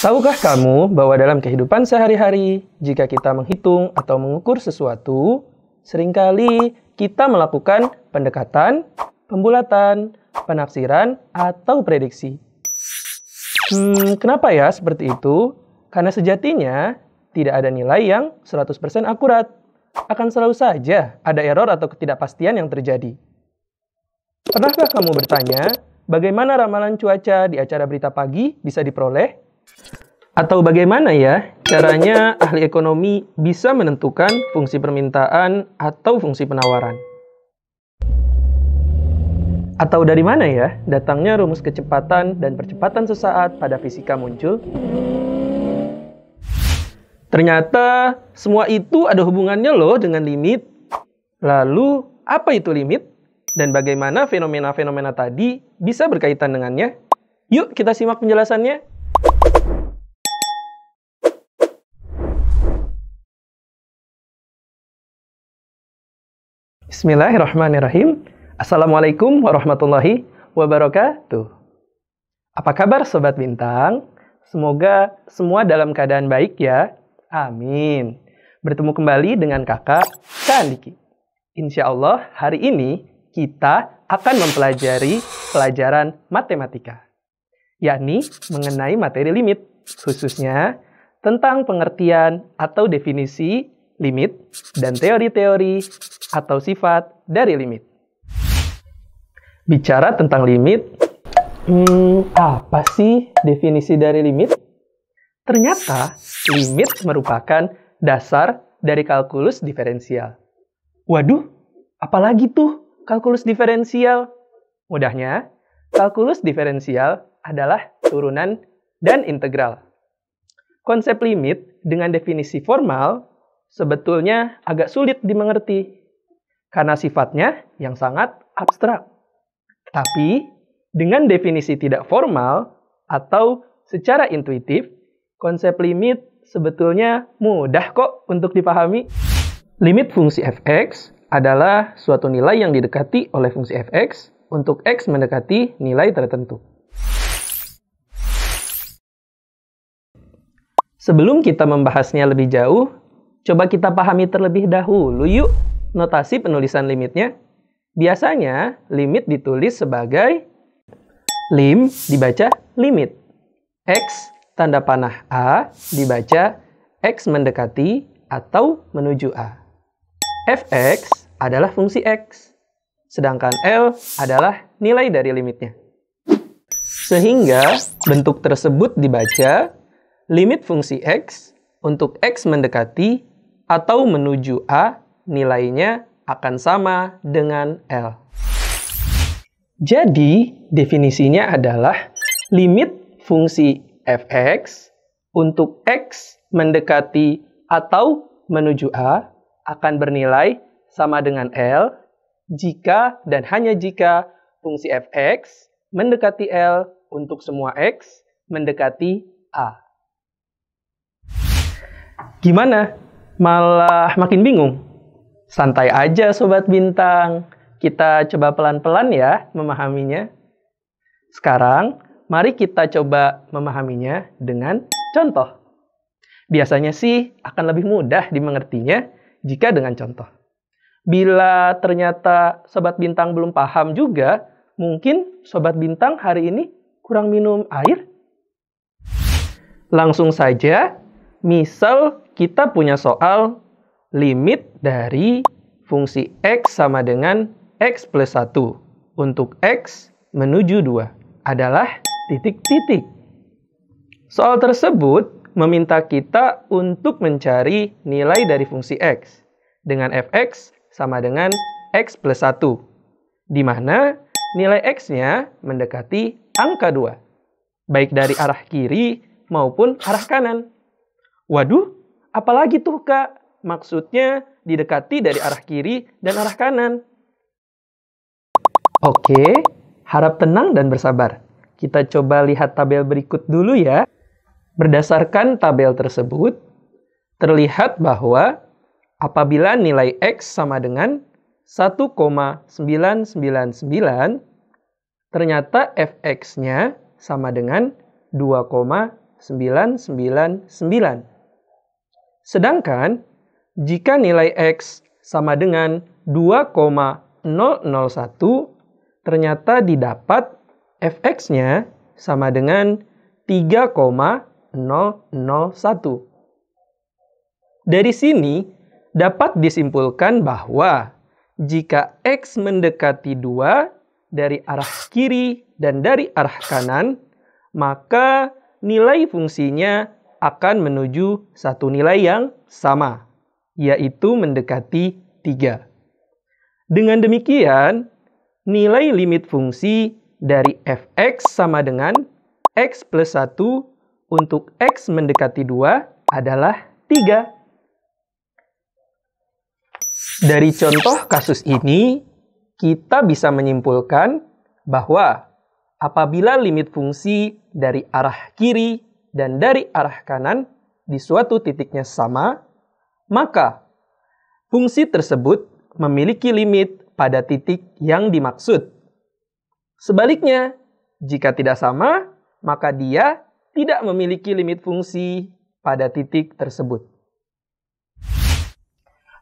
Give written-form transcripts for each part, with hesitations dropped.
Tahukah kamu bahwa dalam kehidupan sehari-hari, jika kita menghitung atau mengukur sesuatu, seringkali kita melakukan pendekatan, pembulatan, penafsiran, atau prediksi. Kenapa ya seperti itu? Karena sejatinya tidak ada nilai yang 100% akurat. Akan selalu saja ada error atau ketidakpastian yang terjadi. Pernahkah kamu bertanya, bagaimana ramalan cuaca di acara berita pagi bisa diperoleh? Atau bagaimana ya caranya ahli ekonomi bisa menentukan fungsi permintaan atau fungsi penawaran? Atau dari mana ya datangnya rumus kecepatan dan percepatan sesaat pada fisika muncul? Ternyata semua itu ada hubungannya loh dengan limit. Lalu apa itu limit? Dan bagaimana fenomena-fenomena tadi bisa berkaitan dengannya? Yuk kita simak penjelasannya. Bismillahirrahmanirrahim. Assalamualaikum warahmatullahi wabarakatuh. Apa kabar Sobat Bintang? Semoga semua dalam keadaan baik ya. Amin. Bertemu kembali dengan kakak Kak Andiki. Insya Allah hari ini kita akan mempelajari pelajaran matematika, yakni mengenai materi limit, khususnya tentang pengertian atau definisi limit dan teori-teori atau sifat dari limit. Bicara tentang limit, apa sih definisi dari limit? Ternyata limit merupakan dasar dari kalkulus diferensial. Waduh, apalagi tuh kalkulus diferensial? Mudahnya, kalkulus diferensial adalah turunan dan integral. Konsep limit dengan definisi formal sebetulnya agak sulit dimengerti karena sifatnya yang sangat abstrak. Tapi dengan definisi tidak formal atau secara intuitif, konsep limit sebetulnya mudah kok untuk dipahami. Limit fungsi f(x) adalah suatu nilai yang didekati oleh fungsi f(x) untuk x mendekati nilai tertentu. Sebelum kita membahasnya lebih jauh, coba kita pahami terlebih dahulu yuk notasi penulisan limitnya. Biasanya limit ditulis sebagai lim dibaca limit. X tanda panah A dibaca X mendekati atau menuju A. Fx adalah fungsi X, sedangkan L adalah nilai dari limitnya. Sehingga bentuk tersebut dibaca limit fungsi X untuk X mendekati atau menuju A nilainya akan sama dengan L. Jadi, definisinya adalah limit fungsi fx untuk X mendekati atau menuju A akan bernilai sama dengan L jika dan hanya jika fungsi fx mendekati L untuk semua X mendekati A. Gimana? Malah makin bingung? Santai aja Sobat Bintang. Kita coba pelan-pelan ya memahaminya. Sekarang, mari kita coba memahaminya dengan contoh. Biasanya sih akan lebih mudah dimengertinya jika dengan contoh. Bila ternyata Sobat Bintang belum paham juga, mungkin Sobat Bintang hari ini kurang minum air. Langsung saja, misal kita punya soal limit dari fungsi X sama dengan X plus 1 untuk X menuju 2 adalah titik-titik. Soal tersebut meminta kita untuk mencari nilai dari fungsi X dengan fx sama dengan X plus 1, di mana nilai X-nya mendekati angka 2, baik dari arah kiri maupun arah kanan. Waduh, apalagi tuh Kak? Maksudnya didekati dari arah kiri dan arah kanan. Oke, harap tenang dan bersabar. Kita coba lihat tabel berikut dulu ya. Berdasarkan tabel tersebut, terlihat bahwa apabila nilai X sama dengan 1,999, ternyata fx-nya sama dengan 2,999. Sedangkan, jika nilai X sama dengan 2,001, ternyata didapat fx-nya sama dengan 3,001. Dari sini, dapat disimpulkan bahwa jika X mendekati 2 dari arah kiri dan dari arah kanan, maka nilai fungsinya akan menuju satu nilai yang sama, yaitu mendekati 3. Dengan demikian, nilai limit fungsi dari fx sama dengan x plus 1 untuk x mendekati 2 adalah 3. Dari contoh kasus ini, kita bisa menyimpulkan bahwa apabila limit fungsi dari arah kiri dan dari arah kanan di suatu titiknya sama, maka fungsi tersebut memiliki limit pada titik yang dimaksud. Sebaliknya, jika tidak sama, maka dia tidak memiliki limit fungsi pada titik tersebut.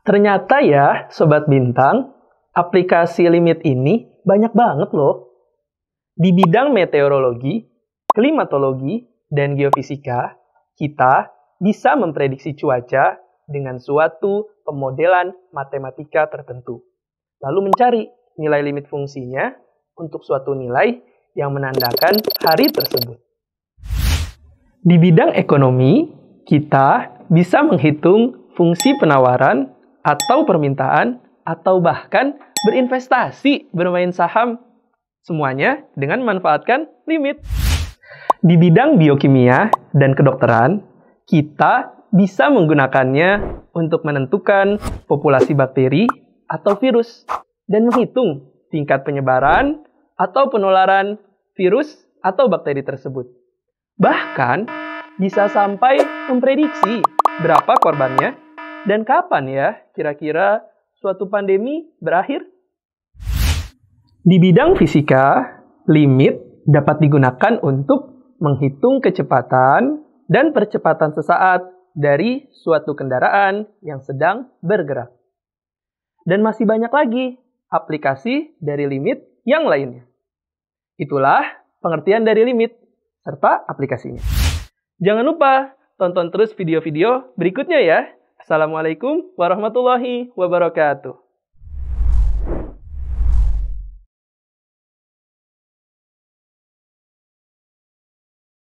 Ternyata ya, Sobat Bintang, aplikasi limit ini banyak banget loh. Di bidang meteorologi, klimatologi, dan geofisika, kita bisa memprediksi cuaca dengan suatu pemodelan matematika tertentu. Lalu mencari nilai limit fungsinya untuk suatu nilai yang menandakan hari tersebut. Di bidang ekonomi, kita bisa menghitung fungsi penawaran atau permintaan, atau bahkan berinvestasi bermain saham. Semuanya dengan memanfaatkan limit. Di bidang biokimia dan kedokteran, kita bisa menggunakannya untuk menentukan populasi bakteri atau virus dan menghitung tingkat penyebaran atau penularan virus atau bakteri tersebut. Bahkan, bisa sampai memprediksi berapa korbannya dan kapan ya kira-kira suatu pandemi berakhir? Di bidang fisika, limit dapat digunakan untuk menghitung kecepatan dan percepatan sesaat dari suatu kendaraan yang sedang bergerak. Dan masih banyak lagi aplikasi dari limit yang lainnya. Itulah pengertian dari limit serta aplikasinya. Jangan lupa tonton terus video-video berikutnya ya. Assalamualaikum warahmatullahi wabarakatuh.